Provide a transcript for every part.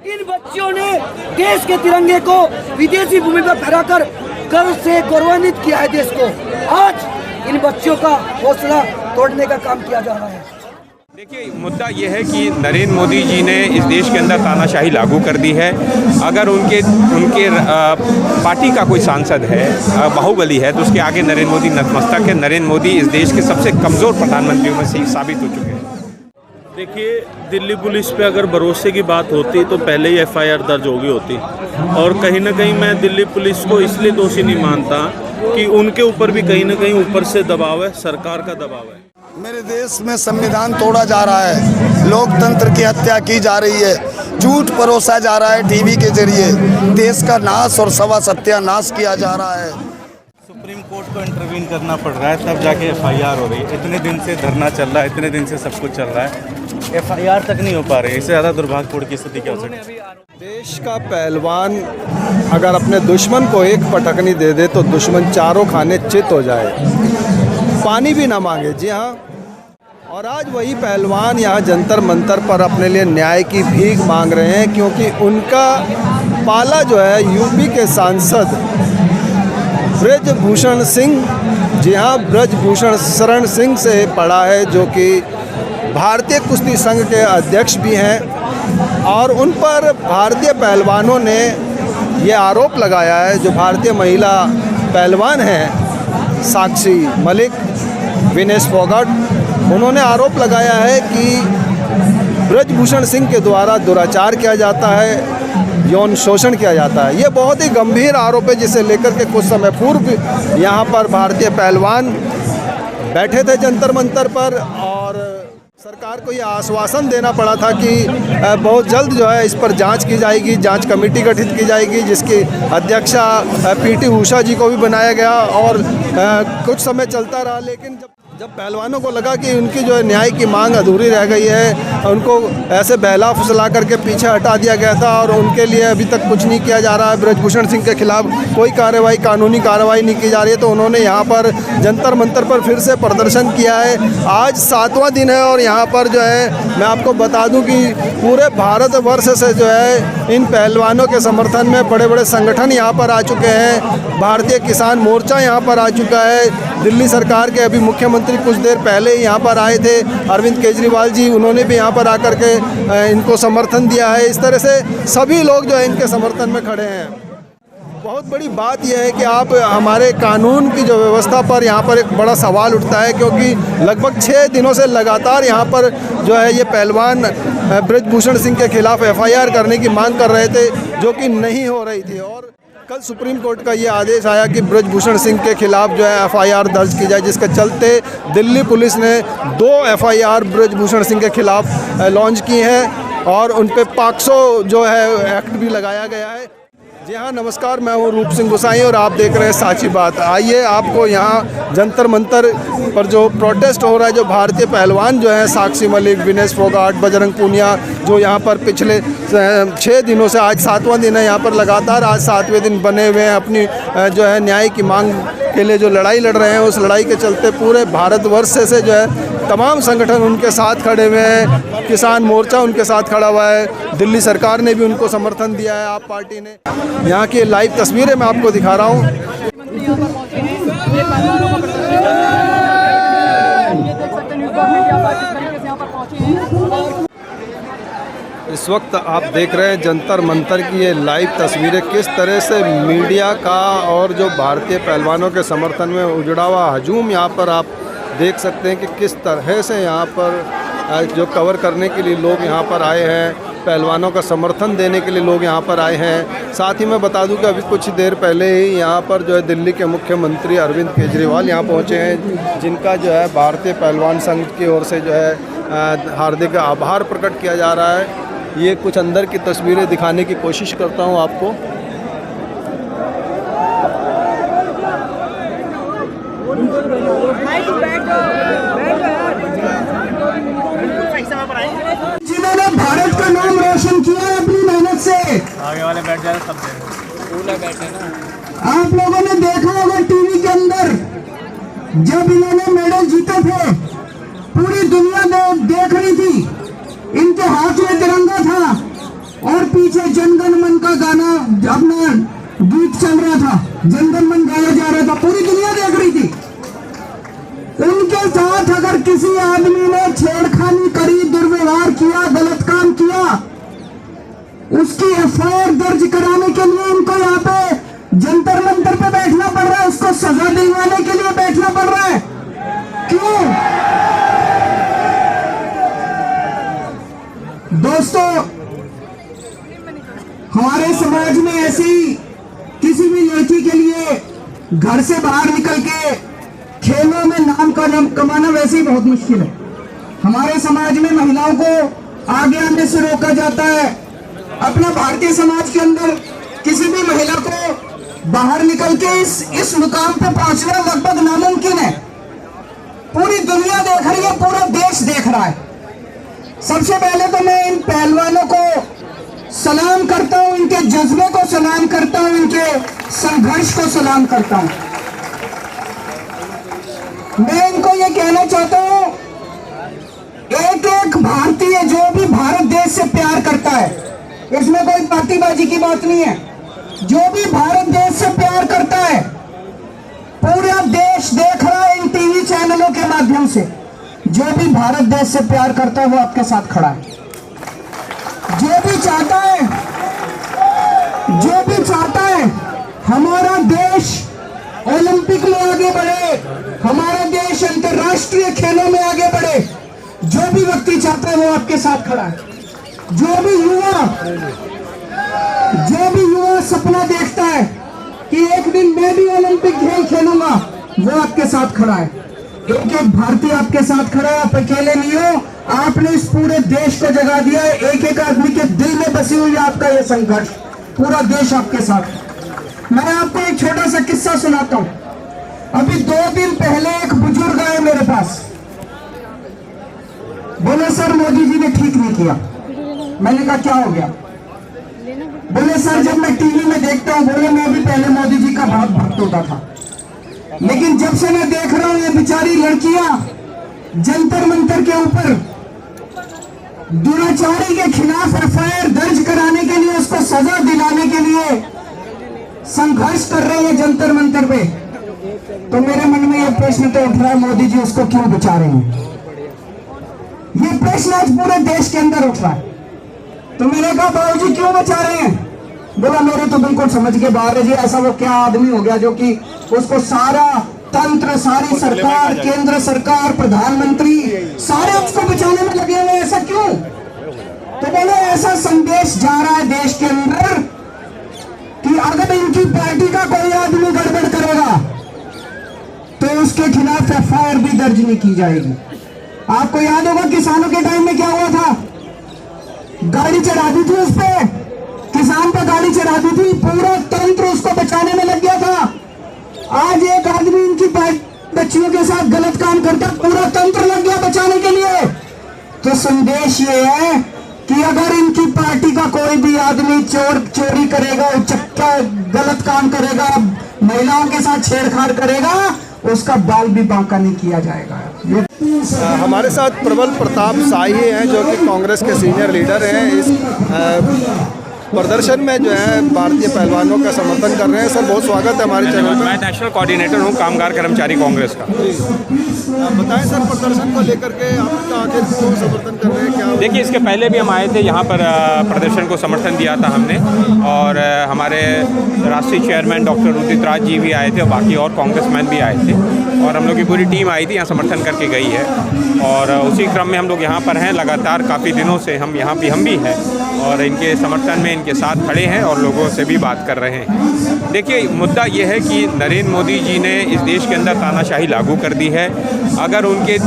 इन बच्चियों ने देश के तिरंगे को विदेशी भूमि पर फहराकर गर्व से गौरवान्वित किया है देश को। आज इन बच्चियों का हौसला तोड़ने का काम किया जा रहा है। देखिए, मुद्दा ये है कि नरेंद्र मोदी जी ने इस देश के अंदर तानाशाही लागू कर दी है। अगर उनके पार्टी का कोई सांसद है, बाहुबली है, तो उसके आगे नरेंद्र मोदी नतमस्तक है। नरेंद्र मोदी इस देश के सबसे कमज़ोर प्रधानमंत्रियों में से साबित हो चुके हैं। देखिए, दिल्ली पुलिस पे अगर भरोसे की बात होती तो पहले ही एफआईआर दर्ज होगी होती। और कहीं ना कहीं मैं दिल्ली पुलिस को इसलिए दोषी नहीं मानता कि उनके ऊपर भी कहीं ना कहीं ऊपर से दबाव है, सरकार का दबाव है। मेरे देश में संविधान तोड़ा जा रहा है, लोकतंत्र की हत्या की जा रही है, झूठ परोसा जा रहा है टीवी के जरिए, देश का नाश और सत्यानाश किया जा रहा है। सुप्रीम कोर्ट को इंटरवीन करना पड़ रहा है, तब जाके एफआईआर हो रही है। इतने दिन से धरना चल रहा है, इतने दिन से सब कुछ चल रहा है, एफआईआर तक नहीं हो पा रही। इससे ज़्यादा दुर्भाग्यपूर्ण की स्थिति क्या हो सकती है? देश का पहलवान अगर अपने दुश्मन को एक पटकनी दे दे तो दुश्मन चारों खाने चित हो जाए, पानी भी ना मांगे। जी हाँ, और आज वही पहलवान यहाँ जंतर मंतर पर अपने लिए न्याय की भीख मांग रहे हैं, क्योंकि उनका पाला जो है यूपी के सांसद ब्रजभूषण सिंह, जी हाँ, ब्रजभूषण शरण सिंह से पड़ा है, जो कि भारतीय कुश्ती संघ के अध्यक्ष भी हैं। और उन पर भारतीय पहलवानों ने ये आरोप लगाया है, जो भारतीय महिला पहलवान हैं साक्षी मलिक, विनेश फोगाट, उन्होंने आरोप लगाया है कि ब्रजभूषण सिंह के द्वारा दुराचार किया जाता है, यौन शोषण किया जाता है। ये बहुत ही गंभीर आरोप है, जिसे लेकर के कुछ समय पूर्व यहाँ पर भारतीय पहलवान बैठे थे जंतर मंतर पर, और सरकार को ये आश्वासन देना पड़ा था कि बहुत जल्द जो है इस पर जांच की जाएगी, जांच कमेटी गठित की जाएगी, जिसकी अध्यक्षा पीटी उषा जी को भी बनाया गया। और कुछ समय चलता रहा, लेकिन जब पहलवानों को लगा कि उनकी जो है न्याय की मांग अधूरी रह गई है, उनको ऐसे बहला फुसला करके पीछे हटा दिया गया था और उनके लिए अभी तक कुछ नहीं किया जा रहा है, ब्रजभूषण सिंह के खिलाफ कोई कार्रवाई, कानूनी कार्रवाई नहीं की जा रही है, तो उन्होंने यहाँ पर जंतर मंतर पर फिर से प्रदर्शन किया है। आज 7वां दिन है और यहाँ पर जो है मैं आपको बता दूँ कि पूरे भारतवर्ष से जो है इन पहलवानों के समर्थन में बड़े बड़े संगठन यहाँ पर आ चुके हैं। भारतीय किसान मोर्चा यहाँ पर आ चुका है। दिल्ली सरकार के अभी मुख्यमंत्री कुछ देर पहले ही यहाँ पर आए थे, अरविंद केजरीवाल जी, उन्होंने भी यहाँ पर आकर के इनको समर्थन दिया है। इस तरह से सभी लोग जो है इनके समर्थन में खड़े हैं। बहुत बड़ी बात यह है कि आप हमारे कानून की जो व्यवस्था पर यहाँ पर एक बड़ा सवाल उठता है, क्योंकि लगभग 6 दिनों से लगातार यहाँ पर जो है ये पहलवान ब्रजभूषण सिंह के खिलाफ एफआईआर करने की मांग कर रहे थे, जो कि नहीं हो रही थी। और कल सुप्रीम कोर्ट का ये आदेश आया कि ब्रजभूषण सिंह के खिलाफ जो है एफआईआर दर्ज की जाए, जिसके चलते दिल्ली पुलिस ने 2 एफआईआर ब्रजभूषण सिंह के खिलाफ लॉन्च की हैं और उन पे 500 जो है एक्ट भी लगाया गया है। जी हाँ, नमस्कार, मैं हूँ रूप सिंह गोसाई और आप देख रहे हैं साची बात। आइए आपको यहाँ जंतर मंतर पर जो प्रोटेस्ट हो रहा है, जो भारतीय पहलवान जो है साक्षी मलिक, विनेश फोगाट, बजरंग पूनिया, जो यहाँ पर पिछले 6 दिनों से, आज 7वां दिन है, यहाँ पर लगातार आज 7वें दिन बने हुए हैं, अपनी जो है न्याय की मांग के लिए जो लड़ाई लड़ रहे हैं, उस लड़ाई के चलते पूरे भारतवर्ष से जो है तमाम संगठन उनके साथ खड़े हुए हैं। किसान मोर्चा उनके साथ खड़ा हुआ है, दिल्ली सरकार ने भी उनको समर्थन दिया है, आप पार्टी ने। यहाँ की लाइव तस्वीरें मैं आपको दिखा रहा हूँ। इस वक्त आप देख रहे हैं जंतर मंतर की ये लाइव तस्वीरें, किस तरह से मीडिया का और जो भारतीय पहलवानों के समर्थन में उजड़ा हुआ हजूम यहाँ पर आप देख सकते हैं कि किस तरह से यहाँ पर जो कवर करने के लिए लोग यहाँ पर आए हैं, पहलवानों का समर्थन देने के लिए लोग यहाँ पर आए हैं। साथ ही मैं बता दूं कि अभी कुछ देर पहले ही यहाँ पर जो है दिल्ली के मुख्यमंत्री अरविंद केजरीवाल यहाँ पहुँचे हैं, जिनका जो है भारतीय पहलवान संघ की ओर से जो है हार्दिक आभार प्रकट किया जा रहा है। ये कुछ अंदर की तस्वीरें दिखाने की कोशिश करता हूँ आपको। जिन्होंने भारत का नाम रोशन किया है अपनी मेहनत से। आगे वाले बैठ जाए, सब बैठे ना। आप लोगों ने देखा होगा टीवी के अंदर, जब इन्होंने मेडल जीते थे, पूरी दुनिया देख रही थी। इनके हाथ में तिरंगा था और पीछे गाना अपना गीत चल रहा था, जनगण मन गाया जा रहा था, पूरी दुनिया देख रही थी। उनके साथ अगर किसी आदमी ने छेड़खानी करी, दुर्व्यवहार किया, गलत काम किया, उसकी एफआईआर दर्ज कराने के लिए इनको यहाँ पे जंतर मंतर पे बैठना पड़ रहा है, उसको सजा दिलवाने के लिए बैठना पड़ रहा है। क्यों? दोस्तों, हमारे समाज में ऐसी किसी भी लड़की के लिए घर से बाहर निकल के खेलों में नाम कमाना वैसे ही बहुत मुश्किल है। हमारे समाज में महिलाओं को आगे आने से रोका जाता है। अपना भारतीय समाज के अंदर किसी भी महिला को बाहर निकल के इस मुकाम पे पहुंचना लगभग नामुमकिन है। पूरी दुनिया देख रही है, पूरा देश देख रहा है। सबसे पहले तो मैं इन पहलवानों को सलाम करता हूं, इनके जज्बे को सलाम करता हूं, इनके संघर्ष को सलाम करता हूं। मैं इनको ये कहना चाहता हूं, एक एक भारतीय जो भी भारत देश से प्यार करता है, इसमें कोई पार्टीबाजी की बात नहीं है, जो भी भारत देश से प्यार करता है, पूरा देश देख रहा है इन टीवी चैनलों के माध्यम से। जो भी भारत देश से प्यार करता है वो आपके साथ खड़ा है। जो भी चाहता है हमारा देश ओलंपिक में आगे बढ़े, हमारा देश अंतर्राष्ट्रीय खेलों में आगे बढ़े, जो भी व्यक्ति चाहता है वो आपके साथ खड़ा है। जो भी युवा सपना देखता है कि एक दिन मैं भी ओलंपिक खेल खेलूंगा, वो आपके साथ खड़ा है। एक एक भारतीय आपके साथ खड़ा है, आप अकेले नहीं हो। आपने इस पूरे देश को जगा दिया है। एक एक आदमी के दिल में बसी हुई है आपका ये संघर्ष, पूरा देश आपके साथ। मैं आपको एक छोटा सा किस्सा सुनाता हूं। अभी 2 दिन पहले एक बुजुर्ग आए मेरे पास, बोले सर मोदी जी ने ठीक नहीं किया। मैंने कहा क्या हो गया? बोले सर जब मैं टीवी में देखता हूं, बोले मैं भी पहले मोदी जी का बहुत भक्त होता था, लेकिन जब से मैं देख रहा हूं ये बेचारी लड़कियां जंतर मंतर के ऊपर दुराचारी के खिलाफ एफआईआर दर्ज कराने के लिए, उसको सजा दिलाने के लिए संघर्ष कर रहे हैं जंतर मंतर पे, तो मेरे मन में यह प्रश्न तो उठ रहा है, मोदी जी उसको क्यों बचा रहे हैं? ये प्रश्न आज पूरे देश के अंदर उठ रहा है। तो मैंने कहा बाबूजी क्यों बचा रहे हैं? बोला मेरे तो बिल्कुल समझ के बाहर है जी, ऐसा वो क्या आदमी हो गया जो कि उसको सारा तंत्र, सारी सरकार, केंद्र सरकार, प्रधानमंत्री सारे उसको बचाने में लगे हुए, ऐसा क्यों? तो बोले ऐसा संदेश जा रहा है देश के अंदर कि अगर इनकी पार्टी का कोई आदमी गड़बड़ करेगा तो उसके खिलाफ एफआईआर भी दर्ज नहीं की जाएगी। आपको याद होगा किसानों के टाइम में क्या हुआ था? गाड़ी चढ़ा दी थी, उस पे किसान पे गाड़ी चढ़ा दी थी, पूरा तंत्र उसको बचाने में लग गया था। आज एक आदमी इनकी बच्चियों के साथ गलत काम करता, पूरा तंत्र लग गया बचाने के लिए। तो संदेश ये है कि अगर इनकी पार्टी का कोई भी आदमी चोरी करेगा, उचक्का गलत काम करेगा, महिलाओं के साथ छेड़छाड़ करेगा, उसका बाल भी बांका नहीं किया जाएगा। हमारे साथ प्रबल प्रताप शाही हैं जो कि कांग्रेस के सीनियर लीडर हैं। इस प्रदर्शन में जो है भारतीय पहलवानों का समर्थन कर रहे हैं। सर बहुत स्वागत है हमारे चैनल में। मैं नेशनल कोऑर्डिनेटर हूँ कामगार कर्मचारी कांग्रेस का। बताएं सर प्रदर्शन को लेकर के आप आखिर क्यों समर्थन कर रहे हैं, क्या? देखिए इसके पहले भी हम आए थे यहाँ पर, प्रदर्शन को समर्थन दिया था हमने, और हमारे राष्ट्रीय चेयरमैन डॉक्टर उदित राज जी भी आए थे और बाकी और कांग्रेसमैन भी आए थे, और हम लोग की पूरी टीम आई थी यहाँ समर्थन करके गई है। और उसी क्रम में हम लोग यहाँ पर हैं लगातार, काफ़ी दिनों से हम यहाँ भी हैं और इनके समर्थन में इनके साथ खड़े हैं और लोगों से भी बात कर रहे हैं। देखिए मुद्दा ये है कि नरेंद्र मोदी जी ने इस देश के अंदर तानाशाही लागू कर दी है। अगर उनके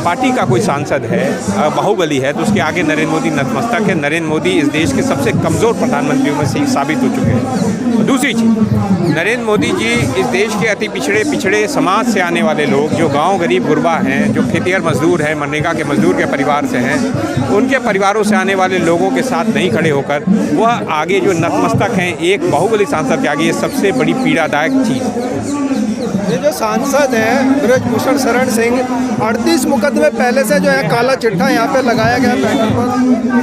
पार्टी का कोई सांसद है, बाहुबली है, तो उसके आगे नरेंद्र मोदी नतमस्तक है। नरेंद्र मोदी इस देश के सबसे कमज़ोर प्रधानमंत्रियों में से साबित हो चुके हैं। दूसरी चीज़, नरेंद्र मोदी जी इस देश के अति पिछड़े समाज से आने वाले लोग, जो गांव गरीब गुरबा हैं, जो खेतिहर मजदूर हैं, मनरेगा के मजदूर के परिवार से हैं, उनके परिवारों से आने वाले लोगों के साथ नहीं खड़े होकर वह आगे जो नतमस्तक हैं एक बाहुबली सांसद के आगे, ये सबसे बड़ी पीड़ादायक चीज़। ये जो सांसद हैं ब्रजभूषण शरण सिंह, 38 मुकदमे पहले से जो है काला चिट्ठा यहाँ पे लगाया गया पैनल पर।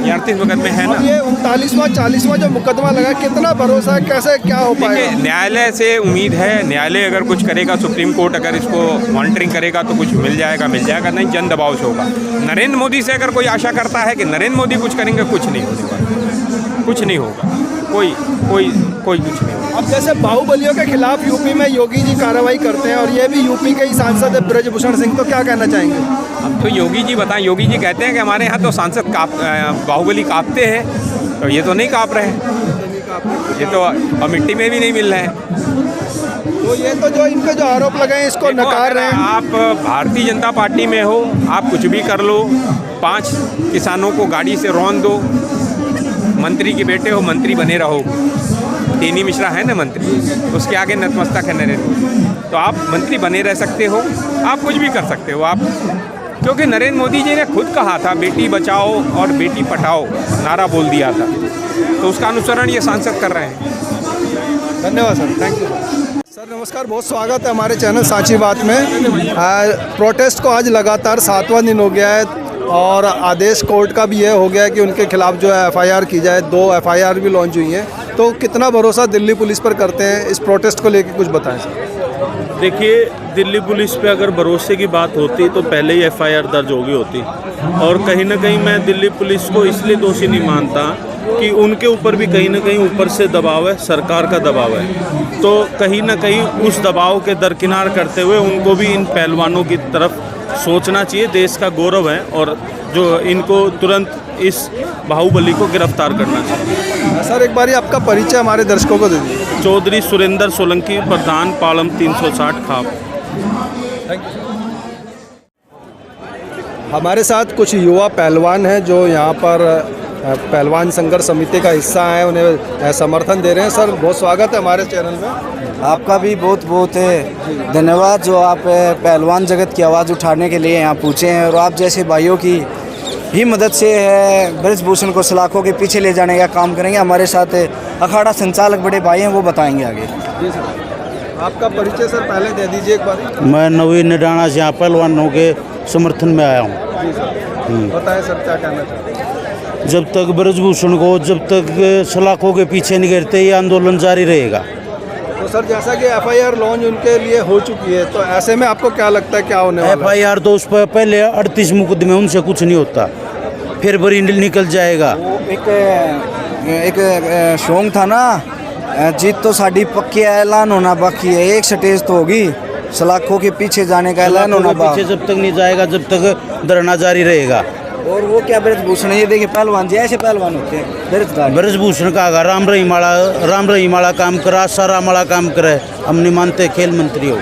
38 मुकदमे है ना। ये 39वां 40वां जो मुकदमा लगा, कितना भरोसा है, कैसे क्या हो पाएगा? न्यायालय से उम्मीद है, न्यायालय अगर कुछ करेगा, सुप्रीम कोर्ट अगर इसको मॉनिटरिंग करेगा तो कुछ मिल जाएगा, नहीं जन दबाव से होगा। नरेंद्र मोदी से अगर कोई आशा करता है कि नरेंद्र मोदी कुछ करेंगे, कुछ नहीं होने वाला, कुछ नहीं होगा, कोई कुछ नहीं होगा। अब जैसे बाहुबलियों के खिलाफ यूपी में योगी जी कार्रवाई करते हैं और ये भी यूपी के ही सांसद है ब्रजभूषण सिंह, तो क्या कहना चाहेंगे? अब तो योगी जी बताएं, योगी जी कहते हैं कि हमारे यहाँ तो सांसद बाहुबली कांपते हैं, तो ये तो नहीं काँप रहे हैं, ये तो अब मिट्टी में भी नहीं मिल रहे हैं। तो ये तो जो इनके जो आरोप लगे हैं इसको नकार रहे हैं। आप भारतीय जनता पार्टी में हो, आप कुछ भी कर लो, 5 किसानों को गाड़ी से रौंद दो, मंत्री के बेटे हो, मंत्री बने रहोगे। टेनी मिश्रा है ना मंत्री, उसके आगे नतमस्तक है नरेंद्र मोदी, तो आप मंत्री बने रह सकते हो, आप कुछ भी कर सकते हो आप, क्योंकि नरेंद्र मोदी जी ने खुद कहा था बेटी बचाओ और बेटी पढ़ाओ नारा बोल दिया था, तो उसका अनुसरण ये सांसद कर रहे हैं। धन्यवाद सर, थैंक यू सर। नमस्कार, बहुत स्वागत है हमारे चैनल सांची बात में। प्रोटेस्ट को आज लगातार 7वां दिन हो गया है और आदेश कोर्ट का भी ये हो गया है कि उनके खिलाफ जो है एफआईआर की जाए। 2 एफआईआर भी लॉन्च हुई हैं, तो कितना भरोसा दिल्ली पुलिस पर करते हैं? इस प्रोटेस्ट को लेकर कुछ बताएं सर। देखिए, दिल्ली पुलिस पे अगर भरोसे की बात होती तो पहले ही एफआईआर दर्ज होगी होती, और कहीं ना कहीं मैं दिल्ली पुलिस को इसलिए दोषी नहीं मानता कि उनके ऊपर भी कहीं ना कहीं ऊपर से दबाव है, सरकार का दबाव है, तो कहीं ना कहीं उस दबाव के दरकिनार करते हुए उनको भी इन पहलवानों की तरफ सोचना चाहिए। देश का गौरव है और जो इनको तुरंत इस बाहुबली को गिरफ्तार करना चाहिए। सर एक बार आपका परिचय हमारे दर्शकों को दे दीजिए। चौधरी सुरेंद्र सोलंकी, प्रधान पालम 360 खाप। हमारे साथ कुछ युवा पहलवान हैं जो यहाँ पर पहलवान संघर्ष समिति का हिस्सा है, उन्हें समर्थन दे रहे हैं। सर बहुत स्वागत है हमारे चैनल में। आपका भी बहुत बहुत धन्यवाद जो आप पहलवान जगत की आवाज़ उठाने के लिए यहाँ पहुँचे हैं, और आप जैसे भाइयों की ही मदद से ब्रजभूषण को सलाखों के पीछे ले जाने का काम करेंगे। हमारे साथ अखाड़ा संचालक बड़े भाई हैं, वो बताएंगे आगे। जी सर, आपका परिचय सर पहले दे दीजिए एक बार। मैं नवीन निडाना से यहाँ पहलवानों के समर्थन में आया हूँ। जी सर, बताएं सर क्या कहना चाहते हैं? जब तक ब्रजभूषण को जब तक सलाखों के पीछे नहीं गिरते, ये आंदोलन जारी रहेगा। तो सर जैसा कि एफआईआर लॉन्च उनके लिए हो चुकी है, तो ऐसे में आपको क्या लगता है क्या होने वाला है? एफआईआर तो उस पर पहले 38 मुकदमे, उनसे कुछ नहीं होता, फिर बरी निकल जाएगा। एक शौक था ना, जीत तो साड़ी पक्की है, ऐलान होना बाकी है। एक स्टेज तो होगी, सलाखों के पीछे जाने का ऐलान होना बाकी। पीछे जब तक नहीं जाएगा, जब तक धरना जारी रहेगा। और वो क्या ब्रजभूषण, ये देखिए पहलवान जी ऐसे पहलवान होते हैं। ब्रजभूषण का आगा राम रही माड़ा काम करा, सारा माड़ा काम करे, हम नहीं मानते खेल मंत्री हो।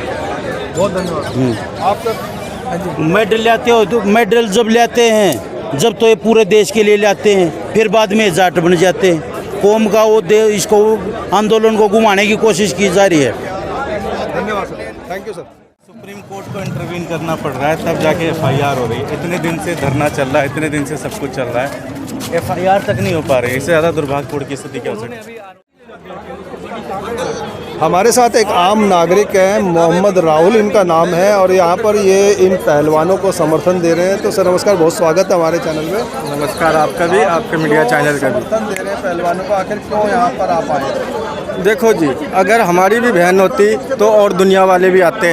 बहुत धन्यवाद। आप मेडल लाते हो तो मेडल जब लाते हैं, जब तो ये पूरे देश के लिए लाते हैं, फिर बाद में जाट बन जाते हैं। कौम का वो इसको आंदोलन को घुमाने की कोशिश की जा रही है। धन्यवाद sir, thank you sir. Supreme court को इंटरवीन करना पड़ रहा है, तब जाके एफआईआर हो रही है। इतने दिन से धरना चल रहा है, इतने दिन से सब कुछ चल रहा है, एफआईआर तक नहीं हो पा रही। इससे ज़्यादा दुर्भाग्यपूर्ण की स्थिति क्या हो सकती है? हमारे साथ एक आम नागरिक है, मोहम्मद राहुल इनका नाम है, और यहाँ पर ये इन पहलवानों को समर्थन दे रहे हैं। तो सर नमस्कार, बहुत स्वागत है हमारे चैनल में। नमस्कार आपका भी, आपके मीडिया चैनल का भी। समर्थन दे रहे हैं पहलवानों को, आखिर क्यों यहाँ पर आप आए? देखो जी, अगर हमारी भी बहन होती तो और दुनिया वाले भी आते।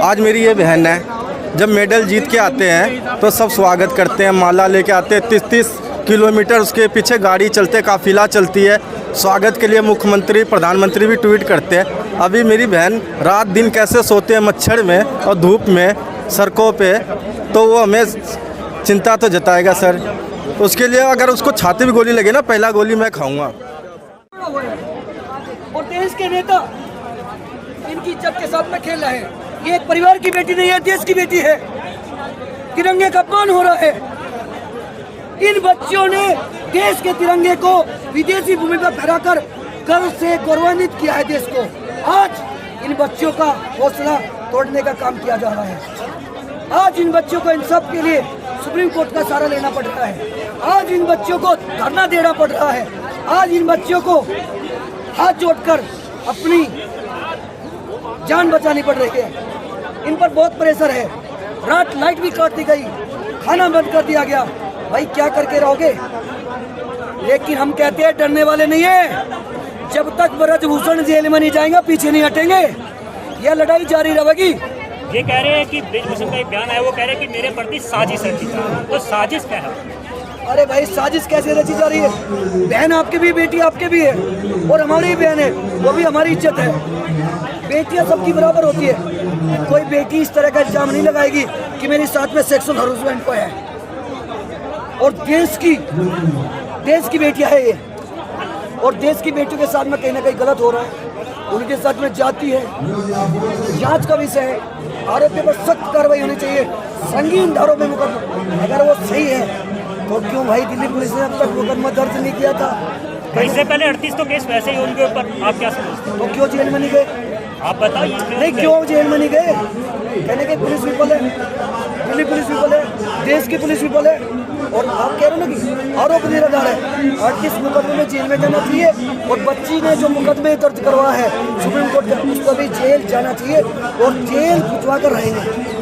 आज मेरी ये बहन है, जब मेडल जीत के आते हैं तो सब स्वागत करते हैं, माला लेके आते हैं। 30-30 किलोमीटर उसके पीछे गाड़ी चलते, काफिला चलती है, स्वागत के लिए मुख्यमंत्री प्रधानमंत्री भी ट्वीट करते हैं। अभी मेरी बहन रात दिन कैसे सोते हैं मच्छर में और धूप में सड़कों पे, तो वो हमें चिंता तो जताएगा सर। उसके लिए अगर उसको छाती में गोली लगे ना, पहला गोली मैं खाऊंगा। और देश के नेता इनकी इज्जत के साथ में खेल रहे हैं। ये एक परिवार की बेटी नहीं है, देश की बेटी है। तिरंगे का अपमान हो रहा है। इन बच्चों ने देश के तिरंगे को विदेशी भूमि पर फहराकर गर्व से गौरवान्वित किया है देश को। आज इन बच्चों का हौसला तोड़ने का काम किया जा रहा है। आज इन बच्चों को इंसाफ के लिए सुप्रीम कोर्ट का सहारा लेना पड़ रहा है। आज इन बच्चों को धरना देना पड़ रहा है। आज इन बच्चों को हाथ जोड़कर अपनी जान बचानी पड़ रही है। इन पर बहुत प्रेशर है। रात लाइट भी काट दी गई, खाना बंद कर दिया गया। भाई क्या करके रहोगे? लेकिन हम कहते हैं डरने वाले नहीं है। जब तक ब्रजभूषण जेल में नहीं जाएंगे पीछे नहीं हटेंगे। यह लड़ाई जारी रहेगी। ये कह रहे हैं कि ब्रजभूषण का एक बयान आया, वो कह रहे हैं कि मेरे प्रति साजिश रची जा रही है। तो साजिश क्या है? अरे भाई साजिश कैसे रची जा रही है? बहन आपकी भी, बेटी आपके भी है और हमारी भी बहन है, वो भी हमारी इज्जत है। बेटियां सबकी बराबर होती है। कोई बेटी इस तरह का इल्जाम नहीं लगाएगी कि मेरे साथ में सेक्सुअल हरासमेंट को है। और देश की बेटियां है ये, और देश की बेटियों के साथ में कहीं ना कहीं गलत हो रहा है। उनके साथ में जाति है, जांच का विषय है। आरोपी पर सख्त कार्रवाई होनी चाहिए, संगीन धारों में मुकदमा। अगर वो सही है तो क्यों भाई दिल्ली पुलिस ने अब तक मुकदमा दर्ज नहीं किया था? इससे पहले 38 तो केस वैसे ही उनके ऊपर, आप क्या समझते हैं? तो क्यों जेल में नहीं गए? आप बताइए। नहीं क्यों जेल में नहीं गए? कहने के पुलिस विफल है, दिल्ली पुलिस विफल है, देश की पुलिस विफल है। और आप कह रहे हो ना कि आरोप निराधार है। 38 मुकदमे में जेल में जाना चाहिए। और बच्ची ने जो मुकदमे दर्ज करवाया है सुप्रीम कोर्ट में, उसको भी जेल जाना चाहिए और जेल भिजवा कर रहेंगे।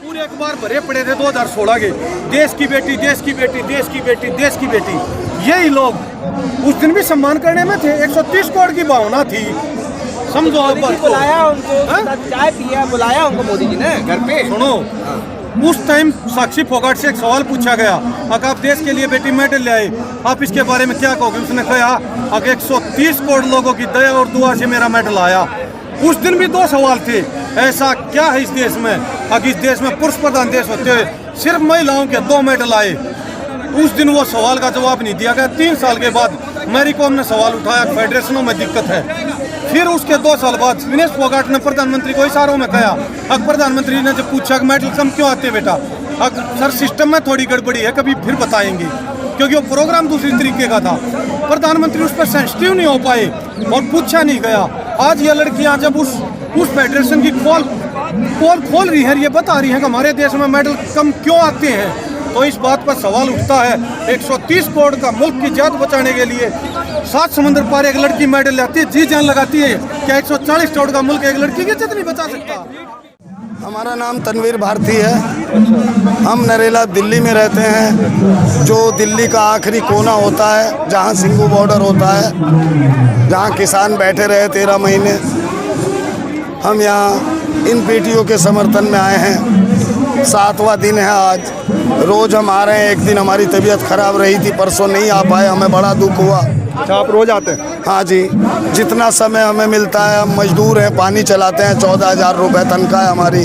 पूरे अखबार भरे पड़े थे 2016 के, देश की बेटी, देश की बेटी, देश की बेटी, देश की बेटी। यही लोग उस दिन भी सम्मान करने में थे। 130 करोड़ की भावना थी, समझो आप बात को। बुलाया उनको, चाय पिया, बुलाया उनको मोदी जी ने घर पे। सुनो, उस टाइम साक्षी फोगाट से एक सवाल पूछा गया, अगर आप देश के लिए बेटी मेडल ले आए, आप इसके बारे में क्या कहोगे? उसने कहा अगर 130 करोड़ लोगों की दया और दुआ से मेरा मेडल आया। उस दिन भी 2 सवाल थे, ऐसा क्या है इस देश में, अगर इस देश में पुरुष प्रधान देश होते हुए सिर्फ महिलाओं के 2 मेडल आए। उस दिन वो सवाल का जवाब नहीं दिया गया। 3 साल के बाद मैरी कॉम ने सवाल उठाया, फेडरेशनों में दिक्कत है। फिर उसके 2 साल बाद विनेश फोगाट ने प्रधानमंत्री को इशारों में कहा। अब प्रधानमंत्री ने जब पूछा कि मेडल कम क्यों आते बेटा, अब सर सिस्टम में थोड़ी गड़बड़ी है, कभी फिर बताएंगे, क्योंकि वो प्रोग्राम दूसरी तरीके का था। प्रधानमंत्री उस पर सेंसिटिव नहीं हो पाए और पूछा नहीं गया। आज ये लड़कियां जब उस फेडरेशन की पोल खोल रही है, ये बता रही हैं कि हमारे देश में मेडल कम क्यों आते हैं, तो इस बात पर सवाल उठता है। 130 करोड़ का मुल्क की जात बचाने के लिए 7 समुद्र पार एक लड़की मेडल लाती है, जी जान लगाती है। क्या 140 करोड़ का मुल्क एक लड़की की इज्जत नहीं बचा सकता? हमारा नाम तनवीर भारती है। हम नरेला दिल्ली में रहते हैं, जो दिल्ली का आखिरी कोना होता है, जहां सिंघू बॉर्डर होता है, जहां किसान बैठे रहे 13 महीने। हम यहाँ इन बेटियों के समर्थन में आए हैं। 7वां दिन है आज। रोज़ हम आ रहे हैं। एक दिन हमारी तबीयत खराब रही थी, परसों नहीं आ पाए, हमें बड़ा दुख हुआ। अच्छा, आप रोज आते हैं? हाँ जी, जितना समय हमें मिलता है, हम मजदूर हैं, पानी चलाते हैं, 14,000 रुपये तनख्वाह है हमारी,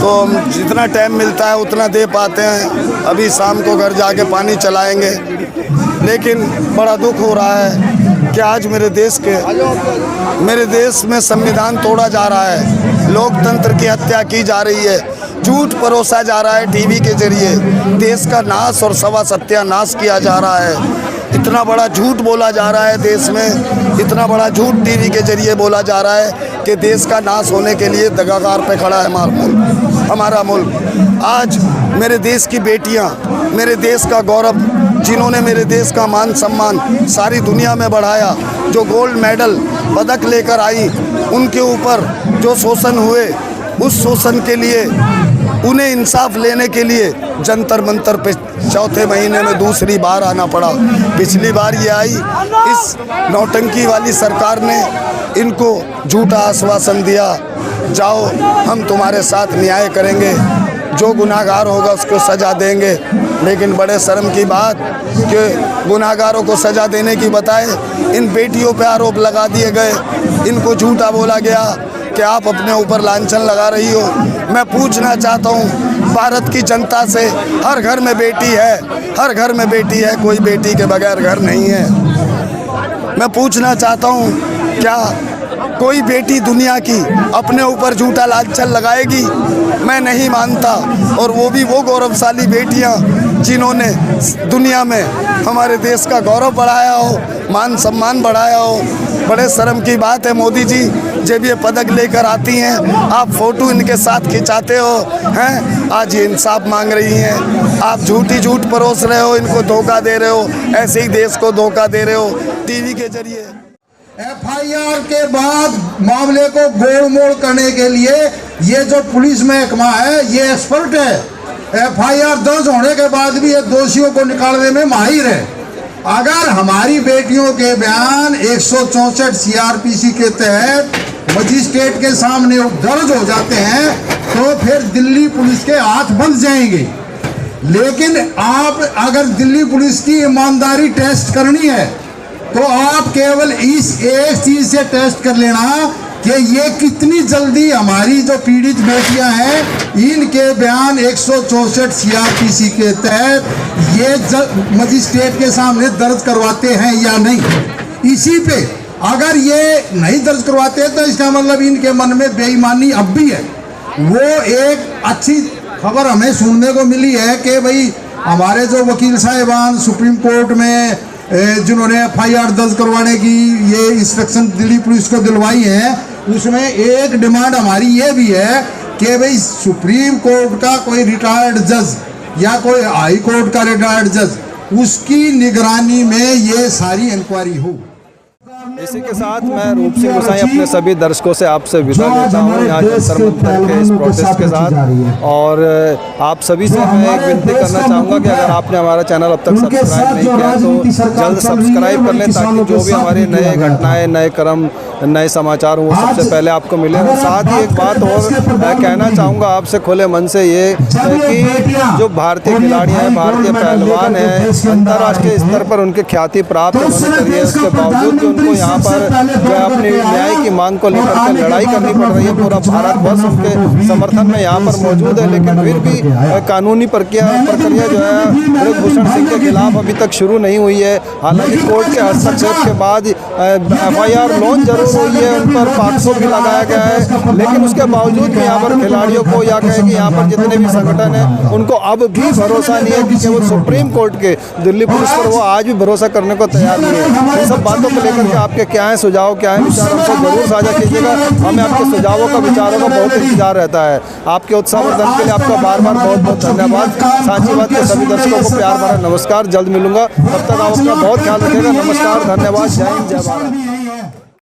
तो हम जितना टाइम मिलता है उतना दे पाते हैं। अभी शाम को घर जाके पानी चलाएंगे। लेकिन बड़ा दुख हो रहा है कि आज मेरे देश में संविधान तोड़ा जा रहा है, लोकतंत्र की हत्या की जा रही है, झूठ परोसा जा रहा है टीवी के जरिए, देश का नाश और सत्यानाश किया जा रहा है। इतना बड़ा झूठ बोला जा रहा है देश में, इतना बड़ा झूठ टीवी के जरिए बोला जा रहा है कि देश का नाश होने के लिए दगाकार पे खड़ा है हमारा मुल्क। आज मेरे देश की बेटियां, मेरे देश का गौरव, जिन्होंने मेरे देश का मान सम्मान सारी दुनिया में बढ़ाया, जो गोल्ड मेडल पदक लेकर आई, उनके ऊपर जो शोषण हुए, उस शोषण के लिए उन्हें इंसाफ लेने के लिए जंतर मंतर पे 4थे महीने में दूसरी बार आना पड़ा। पिछली बार ये आई, इस नौटंकी वाली सरकार ने इनको झूठा आश्वासन दिया, जाओ हम तुम्हारे साथ न्याय करेंगे, जो गुनाहगार होगा उसको सज़ा देंगे। लेकिन बड़े शर्म की बात कि गुनाहगारों को सज़ा देने की बताए इन बेटियों पे आरोप लगा दिए गए, इनको झूठा बोला गया कि आप अपने ऊपर लांछन लगा रही हो। मैं पूछना चाहता हूँ भारत की जनता से, हर घर में बेटी है, हर घर में बेटी है, कोई बेटी के बगैर घर नहीं है। मैं पूछना चाहता हूँ, क्या कोई बेटी दुनिया की अपने ऊपर झूठा लांछन लगाएगी? मैं नहीं मानता। और वो भी वो गौरवशाली बेटियां जिन्होंने दुनिया में हमारे देश का गौरव बढ़ाया हो, मान सम्मान बढ़ाया हो। बड़े शर्म की बात है मोदी जी, जब ये पदक लेकर आती हैं आप फ़ोटो इनके साथ खिंचाते हो हैं। आज ये इंसाफ मांग रही हैं, आप झूठ परोस रहे हो, इनको धोखा दे रहे हो, ऐसे ही देश को धोखा दे रहे हो टीवी के जरिए। एफआईआर के बाद मामले को गोड़ मोड़ करने के लिए ये जो पुलिस महकमा है ये एक्सपर्ट है। एफआईआर दर्ज होने के बाद भी ये दोषियों को निकालने में माहिर है। अगर हमारी बेटियों के बयान 164 सीआरपीसी के तहत मजिस्ट्रेट के सामने दर्ज हो जाते हैं तो फिर दिल्ली पुलिस के हाथ बंध जाएंगे। लेकिन आप अगर दिल्ली पुलिस की ईमानदारी टेस्ट करनी है तो आप केवल इस एक चीज से टेस्ट कर लेना कि ये कितनी जल्दी हमारी जो पीड़ित बेटियां हैं इनके बयान 164 सीआरपीसी के तहत ये मजिस्ट्रेट के सामने दर्ज करवाते हैं या नहीं। इसी पे अगर ये नहीं दर्ज करवाते तो इसका मतलब इनके मन में बेईमानी अब भी है। वो एक अच्छी खबर हमें सुनने को मिली है कि भाई हमारे जो वकील साहिबान सुप्रीम कोर्ट में जिन्होंने एफआईआर दर्ज करवाने की ये इंस्ट्रक्शन दिल्ली पुलिस को दिलवाई है उसमें एक डिमांड हमारी ये भी है कि भाई सुप्रीम कोर्ट का कोई रिटायर्ड जज या कोई हाई कोर्ट का रिटायर्ड जज उसकी निगरानी में ये सारी इंक्वायरी हो। इसी के साथ मैं रूप सिंह गोसाई अपने सभी दर्शकों से आपसे विदा लेता हूँ यहाँ जंतर मंतर के इस प्रोटेस्ट के साथ। और आप सभी से मैं एक विनती करना चाहूँगा कि अगर आपने हमारा चैनल अब तक सब्सक्राइब नहीं किया तो जल्द सब्सक्राइब कर लें ताकि जो भी हमारी नए घटनाएं नए क्रम नए समाचार वो सबसे पहले आपको मिले। और साथ ही एक बात और मैं कहना चाहूँगा आपसे खुले मन से ये कि जो भारतीय खिलाड़ी हैं भारतीय पहलवान हैं अंतर्राष्ट्रीय स्तर पर उनकी ख्याति प्राप्त होनी चाहिए। उसके बावजूद भी उनको यहाँ पर जो अपनी न्याय की मांग को लेकर के लड़ाई करनी पड़ रही है। पूरा भारतवर्ष उनके समर्थन में यहाँ पर मौजूद है लेकिन फिर भी कानूनी प्रक्रिया जो है ब्रजभूषण सिंह के खिलाफ अभी तक शुरू नहीं हुई है। हालांकि कोर्ट के हस्तक्षेप के बाद एफआईआर लॉन्च जरूर हुई है उन पर पॉक्सो भी लगाया गया है लेकिन उसके बावजूद भी यहाँ पर खिलाड़ियों को या कहें कि यहाँ पर जितने भी संगठन हैं उनको अब भी भरोसा नहीं है क्योंकि वो सुप्रीम कोर्ट के दिल्ली पुलिस पर वो आज भी भरोसा करने को तैयार नहीं है। इन सब बातों को लेकर के आपके क्या है सुझाव क्या है विचार हमसे जरूर साझा कीजिएगा। हमें आपके सुझावों का विचारों का बहुत इंतजार रहता है। आपके उत्साहवर्धन के लिए आपका बार बार बहुत बहुत धन्यवाद। सांचीवाद के सभी दर्शकों को प्यार भरा नमस्कार। जल्द मिलूंगा तब तक आप अपना बहुत ख्याल रखिएगा। नमस्कार, धन्यवाद, जय हिंद, जय भारत।